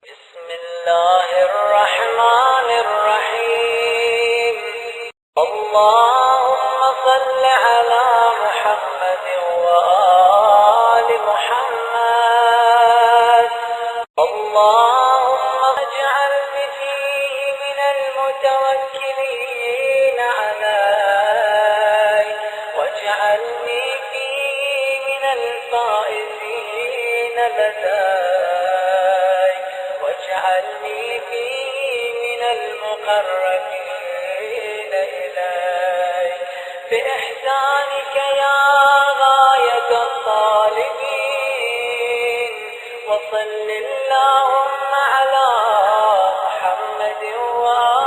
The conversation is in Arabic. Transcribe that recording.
بسم الله الرحمن الرحيم. اللهم صل على محمد وآل محمد. اللهم اجعلني فيه من المتوكلين عليك، واجعلني فيه من الفائزين لديك، واجعلني فيه من المقربين إليك بإحسانك يا غاية الطالبين. وصل اللهم على محمد وآله